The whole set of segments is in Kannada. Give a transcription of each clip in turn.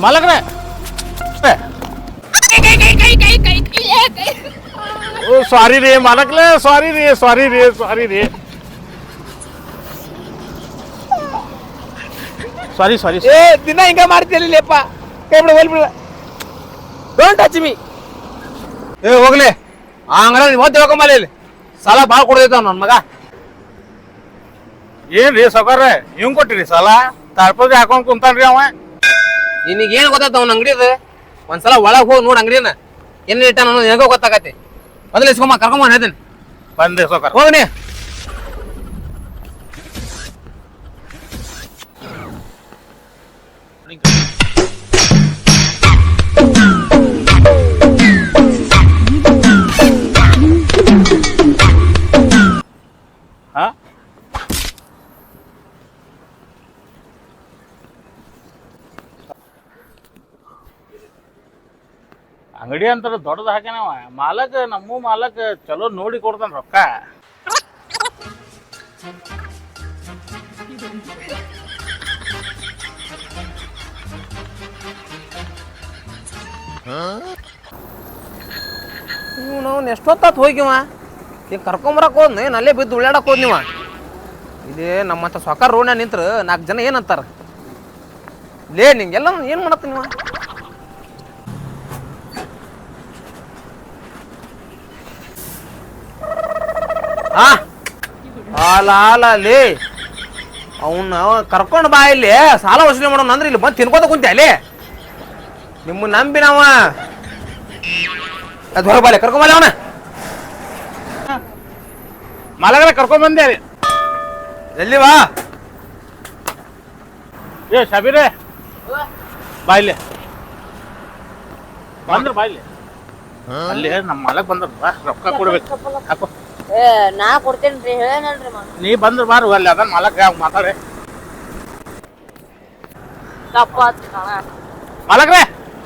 ಮಾಲಕ್ರೆ ಸಾರಿ ರೀ ಮಾಲಕ್ಲೆ ಸಾರಿ ರೀ ಸಾರಿ ರೀ ಸಾರಿ ರೀ ಸಾರಿ ಸಾರಿ ಏ ದಿನ ಹಿಂಗ ಮಾಡ್ತೀಯಲ್ಲಪ್ಪ ಕೈ ಬಿಡ ಹೋಲ್ ಬಿಡ ಡೋಂಟ್ ಟಚ್ ಮೀ ಏ ಹೋಗ್ಲಿ ಹಂಗಾರ ಮತ್ತೆ ಹೋಗಂಬಲ್ಲ ಇಲ್ಲಿ ಸಾಲ ಭಾಳ ಕೊಡ್ದೈತಾವ ನನ್ನ ಮಗ ಏನ್ರಿ ಸೌಕರ್ಯ ಹಿಂಗ್ ಕೊಟ್ಟಿರಿ ಸಾಲ ತಾಳ್ಪದಿ ಹಾಕೊಂಡ್ ಕುಂತಾನ್ರಿ ಅವ ನಿನಗೇನು ಗೊತ್ತಾಯ್ತ ಅವ್ನ ಅಂಗಡಿದ ಒಂದ್ಸಲ ಒಳಗೆ ಹೋಗಿ ನೋಡ್ ಅಂಗಡಿನ ಏನ್ ಇಟ್ಟ ಅನ್ನೋದು ನಿನಗೂ ಗೊತ್ತಾಗತ್ತೆ ಮೊದಲು ಇಸ್ಕೊಂಬ ಕರ್ಕೊಂಬ ಹೇಳ್ತೀನಿ ಬಂದೆ ಸೌಕರ್ಯ ಹೋಗ್ನಿ ಹಾ ಅಂಗಡಿ ಅಂತಾರ ದೊಡ್ಡದು ಹಾಕ್ಯಾನವ ಮಾಲಕ್ ನಮ್ಮ ಮಾಲಕ್ ಚಲೋ ನೋಡಿ ಕೊಡ್ತಾನ ರೊಕ್ಕ ನಾವು ಎಷ್ಟೊತ್ತಾತ್ ಹೋಗಿವ ಈಗ ಕರ್ಕೊಂಬರಕ್ ಹೋದ್ನಿ ಅಲ್ಲೇ ಬಿದ್ದು ಉಳ್ಳಾಡಕ್ ಹೋದ್ನಿವ ಇದೇ ನಮ್ಮಂತ ಸೊಕಾರ ರೋಡ್ನ ನಿಂತ್ರ 4 ಜನ ಏನಂತಾರ ಲೇ ನಿಂಗೆಲ್ಲ ಏನ್ ಮಾಡತ್ತ ನೀವ ಲೇ ಅವನ್ನ ಕರ್ಕೊಂಡು ಬಾ ಇಲ್ಲಿ ಸಾಲ ವಸೂಲಿ ಮಾಡೋಣ ಅಂದ್ರೆ ಇಲ್ಲಿ ಬಂದು ತಿನ್ಕೋತ ಕುಂತೆ ಅಲ್ಲಿ ನಿಮ್ಮ ನಂಬಿ ನಾವ ಅದು ಹೊರಬಾಲೆ ಕರ್ಕೊಂಬಾಲೆ ಅವನ ಮಾಲಕರ ಕರ್ಕೊಂಡ್ ಬಂದೆ ಎಲ್ಲಿ ಬಾ ಏ ಶಬೀರೆ ಬಾಯ್ಲೆ ಬಂದ್ರ ಬಾಯ್ಲೆ ಅಲ್ಲಿ ನಮ್ಮ ಮಾಲಕ್ ಬಂದ್ರ ರೊಕ್ಕ ಕೊಡ್ಬೇಕು ಹಾಕೋ ನಾ ಕೊಡ್ತೇನ್ರಿ ಹೇಳೇನಲ್ರಿ ನೀ ಬಂದ್ರ ಬಾರು ಅಲ್ಲಿ ಅದನ್ನ ಮಾಲಕ್ ಮಾತಾಡೆ ಮಾಲಕ್ರೆ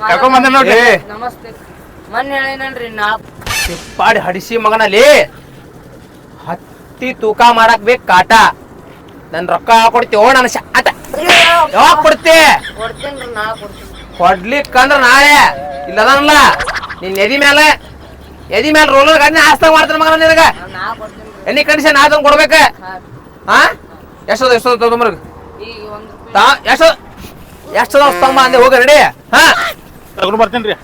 ಕರ್ಕೊಂಡ್ ಬಂದ ನೋಡ್ರಿ ನಮಸ್ತೆ ಮೊನ್ನೆ ಹೇಳೇನಲ್ರಿ ನಾ ಸಿಪ್ಪಾಡಿ ಹಡಿಸಿ ಮಗನಲ್ಲಿ ಹತ್ತಿ ತೂಕ ಮಾಡಕ್ ಬೇಕು ಕಾಟ ನನ್ ರೊಕ್ಕ ಕೊಡ್ತೀವೋ ನನ್ನ ಶಾಟ ಯಾವಾಗ ಕೊಡ್ತಿ ಕೊಡ್ತೇನ್ರಿ ನಾ ಕೊಡ್ತೀನಿ ಕೊಡ್ಲಿಕ್ಕಂದ್ರ ನಾಳೆ ಇಲ್ಲದಲ್ಲ ನಿನ್ ಎದಿ ಮೇಲೆ ರೋಲರ್ ಗಾಡಿನ ಆಸ್ತಾಗ ಮಾಡ್ತಾನ ಮಗನ ನಿನಗ ನಾ ಕೊಡ್ತೇನ್ರಿ ಎನಿ ಕಂಡೀಷನ್ ಆದಂಗ ಕೊಡ್ಬೇಕ ಹಾ ಎಷ್ಟದ ತೊಂಬರ್ಗ ಈಗ ₹1 ಎಷ್ಟದ ಸ್ತಂಭ ಅಂದೆ ಹೋಗ ರೆಡಿ ಹಾ ತಗೊಂಡ್ ಬರ್ತೇನ್ರಿ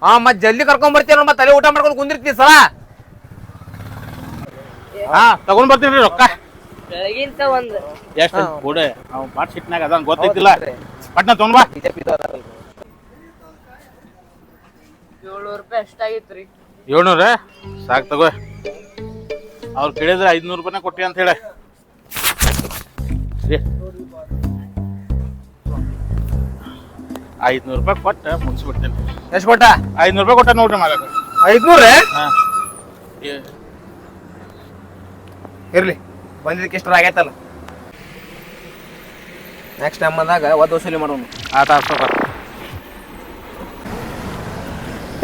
ಹಾ ಮತ್ ಜಲ್ದಿ ಕರ್ಕೊಂಡ್ ಬರ್ತೀರ ಮತ್ ತಲೆ ಊಟ ಮಾಡ್ಕೊಂಡು ಕುಂದಿರ್ತೀವಿ ಸಲ ಹಾ ತಗೊಂಡ್ ಬರ್ತೀನ್ರಿ ರೊಕ್ಕ ಬೆಳಗಿಂತ ಒಂದು ಎಷ್ಟು ಕೂಡ ಅವ್ ಪಾಟ್ ಸಿಟ್ನಾಗ ಅದಂಗ ಗೊತ್ತೈತಿಲ್ಲ ಪಟ್ನ ತಗೊಂಡ್ ಬಾ ₹700 ಎಷ್ಟಾಗಿತ್ರಿ 700 ಸಾಕ್ ತಗೋ ಅವ್ರು ಕೇಳಿದ್ರೆ ₹500 ಕೊಟ್ಟಿ ಅಂತ ಹೇಳ ₹500 ಕೊಟ್ಟ ಮುಗಿಸ್ಬಿಡ್ತೇನೆ ಎಷ್ಟ್ ಕೊಟ್ಟ ₹500 ಕೊಟ್ಟ ನೋಡ್ರಿ ಮಾಲಕ 500 ಹಾ ಇರ್ಲಿ ಬಂದಿದ್ದಕ್ಕೆ ಇಷ್ಟ ಆಗೈತಲ್ಲ ನೆಕ್ಸ್ಟ್ ಟೈಮ್ ಬಂದಾಗ ಒದ್ದು ವಸೂಲಿ ಮಾಡೋಣ ಆತ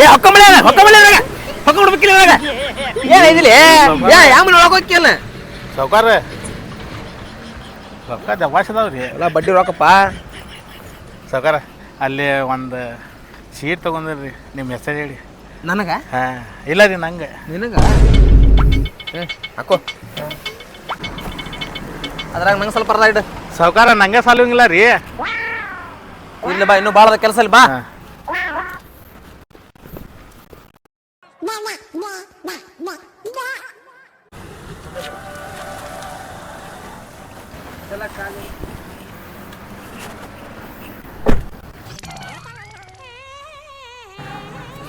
ಏ ಹೊಕ್ಕೊಂಬಿಡ್ಬೇಕಿಲ್ಲ ಏನ್ ಇದಿಲ್ಲ ಯಾಮನ ಒಳಗೆ ಹೋಗ್ತಿಯಲ್ಲ ಸೌಕಾರ ರೊಕ್ಕ ದವಾಸ್ ಅದಾವ್ರಿ ಎಲ್ಲ ಬಡ್ಡಿ ರೊಕ್ಕಪ್ಪ ಸೌಕಾರ ಅಲ್ಲಿ ಒಂದು ಸೀಟ್ ತಗೊಂಡ್ರಿ ನಿಮ್ಮ ಹೆಸರು ಹೇಳಿ ನನಗ ಹಾ ಇಲ್ಲ ರೀ ನಂಗೆ ನಿನಗ ಹಾಕೋ ಅದ್ರಾಗ ನಂಗೆ ಸ್ವಲ್ಪ ಅರ್ಧ ಇಡು ಸೌಕಾರ ನಂಗೆ ಸಾಲುವಂಗಿಲ್ಲ ರೀ ಇಲ್ಲ ಬಾ ಇನ್ನೂ ಭಾಳದ ಕೆಲಸ ಇಲ್ಲ ಬಾ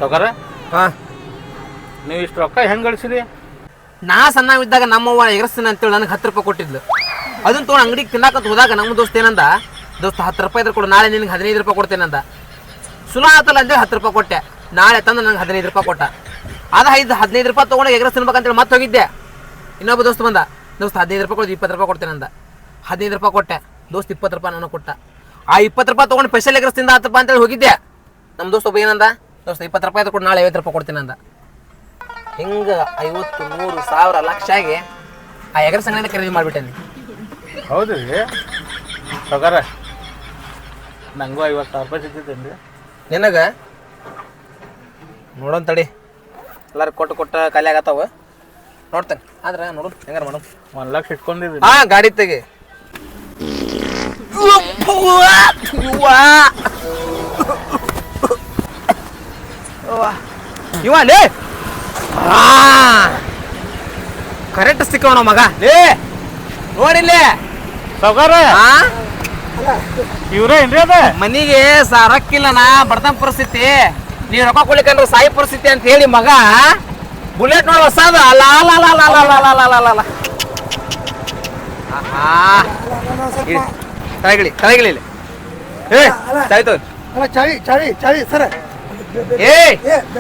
ಸೌಕಾರ ಹಾ ನೀವು ಇಷ್ಟು ರೊಕ್ಕ ಹೆಂಗೆ ಗಳಿಸಿರಿ ನಾ ಸಣ್ಣವಿದ್ದಾಗ ನಮ್ಮವ್ವ ಎಗರಿಸ್ತೀನಿ ಅಂತೇಳಿ ನನಗೆ ₹10 ಕೊಟ್ಟಿದ್ಲು ಅದನ್ನ ತೊಗೊಂಡು ಅಂಗಡಿಗೆ ತಿನ್ನಾಕಂತ ಹೋದಾಗ ನಮ್ಮ ದೋಸ್ತ ಏನಂದ ದೋಸ್ತ ₹10 ಇದ್ರೆ ಕೊಡು ನಾಳೆ ನಿನಗೆ ₹15 ಕೊಡ್ತೇನಂದ ಸುಲೋ ಆತಲ್ಲ ಅಂತೇಳಿ ₹10 ಕೊಟ್ಟೆ ನಾಳೆ ತಂದು ನನಗೆ ₹15 ಕೊಟ್ಟ ಅದು ₹15 ತೊಗೊಂಡು ಎಗರಸ್ ತಿನ್ಬೇಕಂತೇಳಿ ಮತ್ತೆ ಹೋಗಿದ್ದೆ ಇನ್ನೊಬ್ಬ ದೋಸ್ತ ಬಂದ ದೋಸ್ತ ₹15 ಕೊಡು ₹20 ಕೊಡ್ತೇನಂದ ₹15 ಕೊಟ್ಟೆ ದೋಸ್ತ ₹20 ನನಗೆ ಕೊಟ್ಟ ಆ ₹20 ತೊಗೊಂಡು ಸ್ಪೆಷಲ್ ಎಗರಸ್ ತಿಂದ $10 ಅಂತೇಳಿ ಹೋಗಿದ್ದೆ ನಮ್ಮ ದೋಸ್ತ ಒಬ್ಬ ಏನಂದ ದೋಸ್ತ ₹20 ಕೊಟ್ಟು ನಾಳೆ ₹50 ಕೊಡ್ತೇನಂದ ಹಿಂಗೆ 50 100 1000 ಲಕ್ಷ ಆಗಿ ಆ ಎಗರ ಸಂಗಡ ಖರೀದಿ ಮಾಡಿಬಿಟ್ಟೇನೆ ಹೌದು ರೀ ಸೌಕಾರ ನಂಗೂ 50,000 ರೂಪಾಯಿ ಸಿಗ್ತೈತೇನು ರೀ? ನಿನಗ ನೋಡೋನ್ ತಡಿ ಎಲ್ಲಾರು ಕೊಟ್ಟ ಖಾಲಿ ಆಗತ್ತಾವ ನೋಡ್ತೇನೆ ಆದ್ರೆ ನೋಡು ಹೆಂಗಾರ ಮಾಡೋಣ 1 ಲಕ್ಷ ಇಟ್ಕೊಂಡಿರಿ. ಹಾ ಗಾಡಿ ತೆಗಿ ಇವ ಲೇ ಕರೆಕ್ಟ್ ಸಿಕ್ಕವಣ ಮಗ ಲೇ ನೋಡಿಲ್ಲೇ ಸಾವ್ಕಾರ ಹಾ ಇವ್ರೇ ಏನ್ರಿ ಅದ? ಮನಿಗೆ ರೊಕ್ಕಿಲ್ಲನ ಬಡತನ ಪರಿಸ್ಥಿತಿ ನೀವ್ ರೊಕ್ಕ ಕೊಡ್ಲಿಕ್ಕಂದ್ರೆ ಸಾಯಿ ಪರಿಸ್ಥಿತಿ ಅಂತ ಹೇಳಿ ಮಗ ಬುಲೆಟ್ ನೋಡಿ ಹೊಸದ ಅಲ್ಲ ಅಲ್ಲ ಅಲ್ಲ ಅಲ್ಲ ಅಲ್ಲ ಅಲ್ಲ ಅಲ್ಲ ಅಲ್ಲ ಅಲ್ಲ ತಳಗಿಳಿ ತಳಗಿಳಿ ಇಲ್ಲಿ ಏ ತಾಯ್ತು ಅಲ್ಲ ಚಾವಿ ಚಾವಿ ಚಾವಿ ಸರ ಏ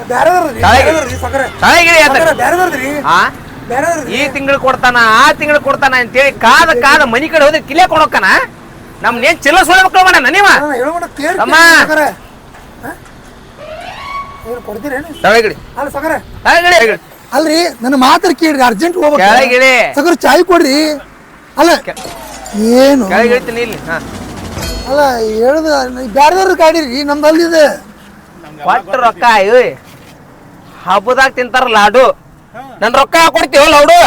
ಬ್ಯಾರದ್ರಿ ತಳಗಿಳಿ ಬ್ಯಾರದ್ರಿ ಹಾ ಬ್ಯಾರದ್ರಿ ಈ ತಿಂಗಳು ಕೊಡ್ತಾನ ಆ ತಿಂಗಳು ಕೊಡ್ತಾನ ಅಂತೇಳಿ ಕಾದ ಮನಿ ಕಡೆ ಹೋದ್ರೆ ಕಿಲೆ ಕೊಡೋಕನ ನಮ್ನೇನ್ ಚಿಲ್ಲ ಸುಳ್ಳ ಮಕ್ಕಳು ಮಾಡ ನೀವ ಹೇಳೋಣ ಕೇರ್ ಅಮ್ಮ. ಏನು ಕೊಡ್ತೀರೇನು ತಳಗಿಳಿ ಅಲ್ಲ ಸಕರ ತಳಗಿಳಿ ಅಲ್ರಿ ನನ್ನ ಮಾತ್ರ ಕೇಳ್ರಿ ಅರ್ಜೆಂಟ್ ಹೋಗ್ಬೇಕು ಕೆಳಗಿಳಿ ಸಕರ ಚಾವಿ ಕೊಡ್ರಿ ಅಲ್ಲ ಏನು ಕೆಳಗಿಳಿತೀನಿ ಇಲ್ಲಿ ಹಾ ಅಲ್ಲ ಹೇಳುದ ಬ್ಯಾರದ್ರ ಗಾಡಿ ರೀ ನಮ್ದು ಅಲ್ಲಿದೆ ಕೊಟ್ಟ ರೊಕ್ಕ ಅಯ್ಯೋ ಹಬ್ಬದಾಗ ತಿಂತಾರ ಲಾಡು ನನ್ ರೊಕ್ಕ ಕೊಡ್ತೀವ ಲೌಡು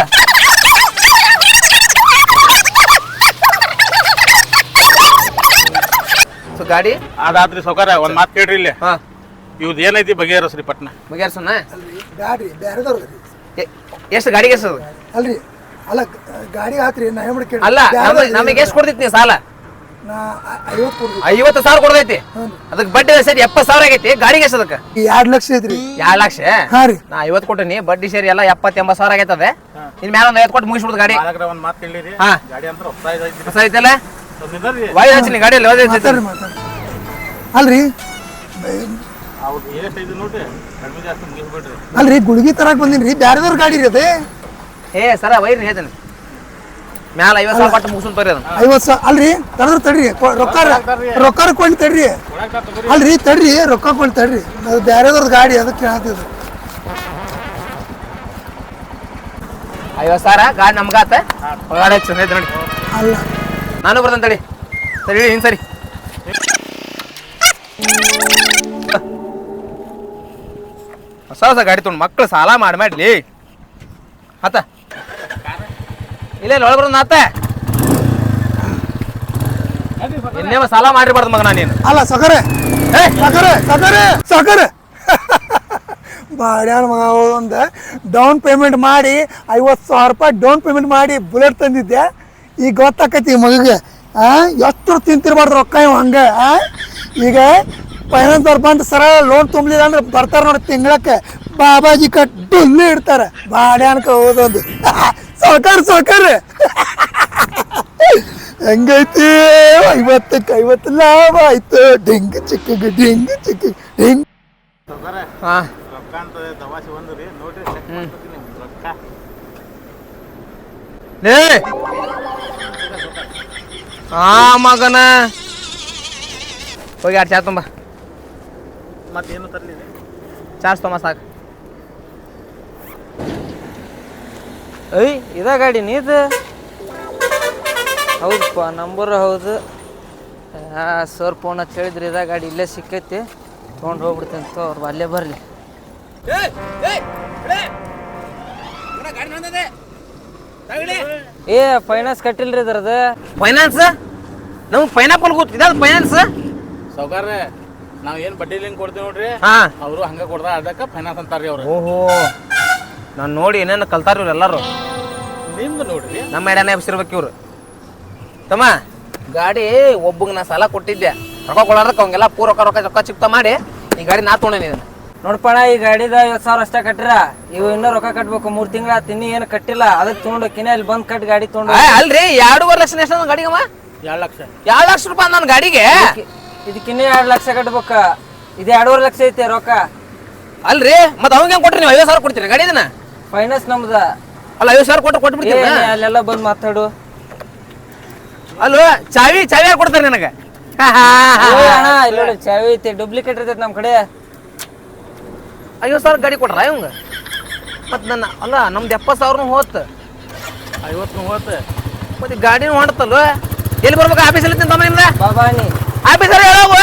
ಗಾಡಿ ಅದಾದ್ರಿ ಸಾವ್ಕಾರ ಒಂದ್ ಮಾತು ಕೇಳ್ರಿ ಇಲ್ಲಿ. ಹಾ ಇವ್ದು ಏನೈತಿ ಬಗೆಹರಿಸ್ರಿ ಪಟ್ನ. ಬಗೆಹರ್ಸೋಣ ಅಲ್ರಿ ಗಾಡಿ ಬ್ಯಾರದವ್ರಿ ಎಷ್ಟು ಗಾಡಿಗೆ ಎಷ್ಟು ಅಲ್ರಿ ಅಲ್ಲ ಗಾಡಿ ಆತ್ರಿ ನಾ ಹೇಳ್ಬಿಡಿ ಕೇಳಿ ಅಲ್ಲ ನಮಗೆ ಎಷ್ಟು ಕೊಡ್ತೈತಿ ನೀ ಸಾಲ ನಾ 50 ಕೊಡ್ರಿ 50,000 ಕೊಡ್ತೈತಿ ಹ್ಞೂ ಅದಕ್ಕೆ ಬಡ್ಡಿ ಸೇರಿ 70,000 ಆಗೈತಿ ಗಾಡಿಗೆ ಎಷ್ಟು ಅದಕ್ಕೆ 2 ಲಕ್ಷ ಐತ್ರಿ 2 ಲಕ್ಷ ಹಾ ರೀ ನಾ 50 ಕೊಟ್ಟಿನಿ ಬಡ್ಡಿ ಸೇರಿ ಎಲ್ಲ 70,000-80,000 ಆಗೈತದೆ ಇನ್ ಮ್ಯಾಲ ಒಂದು 50 ಕೊಟ್ಟು ಮುಗಿಸ್ಬಿಡ್ದು ಗಾಡಿ ಮಾಲಕ್ರ ಒಂದ್ ಮಾತು ಕೇಳಿರಿ. ಹಾ. ಗಾಡಿ ಅಂತ ಹೊಸ ಐತಿ. ಹೊಸ ಐತಲ್ಲ ನಿಂದ್ರಿ. ವಾಯು ಹಚ್ಚಿನಿ ಗಾಡಿಯಲ್ಲಿ ಹೋದ ಮಾತಾಡ್ರಿ ಮಾತಾಡ್ರಿ ಅಲ್ರಿ ಅವ್ರು ಎಷ್ಟು ಐತಿ ನೋಡ್ರಿ ಕಡಿಮೆ ಜಾಸ್ತಿ ಮುಗಿಸ್ಬಿಡ್ರಿ. ಅಲ್ರಿ ಗುಳಿಗೆ ತರಕ್ ಬಂದಿನ್ರಿ ಬ್ಯಾರದವ್ರ ಗಾಡಿ ರೀ ಅದೇ ಏ ಸರ ವೈರಿ ಹೇಳ್ತೇನೆ ಮ್ಯಾಲ 50,000 ಕೊಟ್ಟು ಮುಗಿಸ್ಬಿಟ್ಟು ಬರ್ರಿ ಅದನ್ನ 50 ಸಾವಿರ ಅಲ್ರಿ ತಡ್ರಿ ರೊಕ್ಕ ಕೊಂಡು ತಡ್ರಿ ಅಲ್ರಿ ತಡ್ರಿ ರೊಕ್ಕ ಕೊಂಡು ತಡ್ರಿ ಅದು ಬ್ಯಾರದವ್ರ ಗಾಡಿ ಅದಕ್ಕೆ ಹೇಳ್ತಿದ್ರು 50,000 ಗಾಡಿ ನಮ್ಗಾತ ಗಾಡಿ ಹಚ್ಚಿ ಹೇಳ್ತೀನಿ ನೋಡಿ ಅಲ್ಲ ನಾನು ಬರ್ತಾನೆ ತಡಿ ಸರಿ ಹೇಳಿ ಹಿಂಗೆ ಸರಿ ಹೊಸ ಗಾಡಿ ತೊಗೊಂಡು ಮಕ್ಕಳು ಸಾಲ ಮಾಡ್ಲಿ ಆತ ಇಲ್ಲ ಒಳಗೆ ಬರೋದು ಆತ ಇನ್ನೇವ ಸಾಲ ಮಾಡಿರ್ಬಾರ್ದು ಮಗ ನಾನು ನೀನು ಅಲ್ಲ ಸಕರೆ ಸಕರೆ ಬಾಡ್ಯಾನ ಮಗ ಒಂದು ಡೌನ್ ಪೇಮೆಂಟ್ ಮಾಡಿ 50,000 ರೂಪಾಯಿ ಡೌನ್ ಪೇಮೆಂಟ್ ಮಾಡಿ ಬುಲೆಟ್ ತಂದಿದ್ದೆ ಈಗ ಗೊತ್ತಾಕೈತಿ ಮಗಗೆ ಎಷ್ಟು ತಿಂತಿರ್ಬಾರ್ದು ರೊಕ್ಕ ಇವ್ ಹಂಗೆ ಈಗ ಫೈನಾನ್ಸ್ ಅವ್ರು ಬಂದು ಸರ ಲೋನ್ ತುಂಬಲಿಲ್ಲ ಅಂದ್ರೆ ಬರ್ತಾರೆ ನೋಡಿ ತಿಂಗಳಕ್ಕೆ ಬಾಬಾಜಿ ಕಟ್ಟು ಇಡ್ತಾರೆ ಬಾಡ್ಯಾನಕ ಹೋದೊಂದು ಸಾಕಾರ ಹೆಂಗೈತಿ 50ಕ್ಕೆ 50 ಲಾಭ ಆಯ್ತು ಡಿಂಗ್ ಚಿಕ್ಕ ಡಿಂಗ್ ಸಾವ್ಕಾರ ಹಾಂ ರೊಕ್ಕ ಅಂತ ದವಾಸಿ ಬಂದ್ರಿ ನೋಡ್ರಿ ಚೆಕ್ ಮಾಡ್ತೀನಿ ರೊಕ್ಕ. ಲೇ ಮಗನ ಹೋಗಿ 2 ಚಾ ತುಂಬ ಮತ್ತೇನು ತರ್ಲಿ? ಚಾರ್ಜ್ ತೊಂಬ ಸಾಕು ಐ ಇದ ಗಾಡಿ ನೀದು ಹೌದಪ್ಪ ನಂಬರ್ ಹೌದು ಸರ್ ಫೋನ್ ಹಚ್ಚಿ ಹೇಳಿದ್ರಿ ಇದ ಗಾಡಿ ಇಲ್ಲೇ ಸಿಕ್ಕೈತಿ ತೊಗೊಂಡು ಹೋಗ್ಬಿಡ್ತೀನಿ ತೋ ಅವ್ರು ಅಲ್ಲೇ ಬರಲಿ ಏ ಫೈನಾನ್ಸ್ ಕಟ್ಟಿಲ್ರಿ ಇದ್ರದ್ದು ಫೈನಾನ್ಸ್ ನಮ್ಗೆ ಪೈನಾಪಲ್ ಗೊತ್ತು ಇದಾದ ಫೈನಾನ್ಸ್ ಸಾವ್ಕಾರ ನಾವ್ ಏನ್ ಬಡ್ಡಿ ಲಿಂಕ್ ಕೊಡ್ತೀವಿ ನೋಡ್ರಿ ಹಾಂ ಅವರು ಹಂಗ ಕೊಡ್ತಾರ ಅದಕ್ಕೆ ಫೈನಾನ್ಸ್ ಅಂತಾರ್ರಿ ಅವ್ರು. ಓಹೋ ನಾನು ನೋಡಿ ಏನೇನು ಕಲ್ತಾರ ಇವ್ರು ಎಲ್ಲರೂ ನಿಮ್ದು ನೋಡ್ರಿ ನಮ್ಮ ಎಡನೇ ಎಬ್ಸಿರ್ಬೇಕು ಇವ್ರು ತಮ್ಮ ಗಾಡಿ ಒಬ್ಬಗೆ ನಾ ಸಾಲ ಕೊಟ್ಟಿದ್ದೆ ರೊಕ್ಕ ಕೊಡೋದಕ್ಕೆ ಅವಂಗೆಲ್ಲ ಪೂರ ರೊಕ್ಕ ಚಿಕ್ತ ಮಾಡಿ ಈ ಗಾಡಿ ನಾ ತೊಗೊಂಡೇನಿ ಇದನ್ನ ನೋಡ್ಪಣ ಈ ಗಾಡಿದ 50,000 ಅಷ್ಟೇ ಕಟ್ಟಿರ ಇವು ಇನ್ನೂ ರೊಕ್ಕ ಕಟ್ಬೇಕು 3 ತಿಂಗಳ ತಿನ್ನಿ ಏನು ಕಟ್ಟಿಲ್ಲ ಅದಕ್ಕೆ ತೊಗೊಂಡು ಇಲ್ಲಿ ಬಂದ್ ಕಟ್ ಗಾಡಿ ತೊಗೊಂಡು ಅಲ್ರಿ 2.5 ಲಕ್ಷ ಎಷ್ಟು ಗಾಡಿಗಮ್ಮ 2 ಲಕ್ಷ 2 ಲಕ್ಷ ರೂಪಾಯಿ ನನ್ನ ಗಾಡಿಗೆ ಇದಕ್ಕಿನ್ನೂ 2 ಲಕ್ಷ ಕಟ್ಬೇಕ ಇದು 2.5 ಲಕ್ಷ ಐತೆ ರೊಕ್ಕ ಅಲ್ರಿ ಮತ್ತೆ ಅವಂಗೆ ಕೊಟ್ರಿ ನೀವು 50,000 ಕೊಡ್ತೀರಿ ಗಾಡಿ ಇದನ್ನ ಫೈನಾನ್ಸ್ ನಮ್ದ ಅಲ್ಲ 50,000 ಕೊಟ್ಟು ಬಿಡ್ತೀರಿ ಅಲ್ಲೆಲ್ಲ ಬಂದ್ ಮಾತಾಡು ಅಲ್ವ ಚಾವಿ ಯಾರು ಕೊಡ್ತಾರೆ ನನಗೆ ಅಣ್ಣ ಇಲ್ಲ ನೋಡಿ ಚಾವಿ ಐತೆ ಡೂಪ್ಲಿಕೇಟ್ ಇರ್ತೈತೆ ನಮ್ಮ ಕಡೆ 50,000 ಗಾಡಿ ಕೊಟ್ರ ಇವಂಗ ಮತ್ತೆ ನನ್ನ ಅಲ್ಲ ನಮ್ದು 70,000 ಹೋತ್ 50 ಹೋತ ಮತ್ತೆ ಗಾಡಿನೂ ಹೊಂಟತ್ತಲ್ವ ಎಲ್ಲಿ ಬರ್ಬೇಕು ಆಫೀಸಲ್ಲಿ ತಿಂತಮ್ಮ ನಿಮ್ದ ಬಾಬಾನಿ ಆಫೀಸರ್ ಹೇಳೋಗು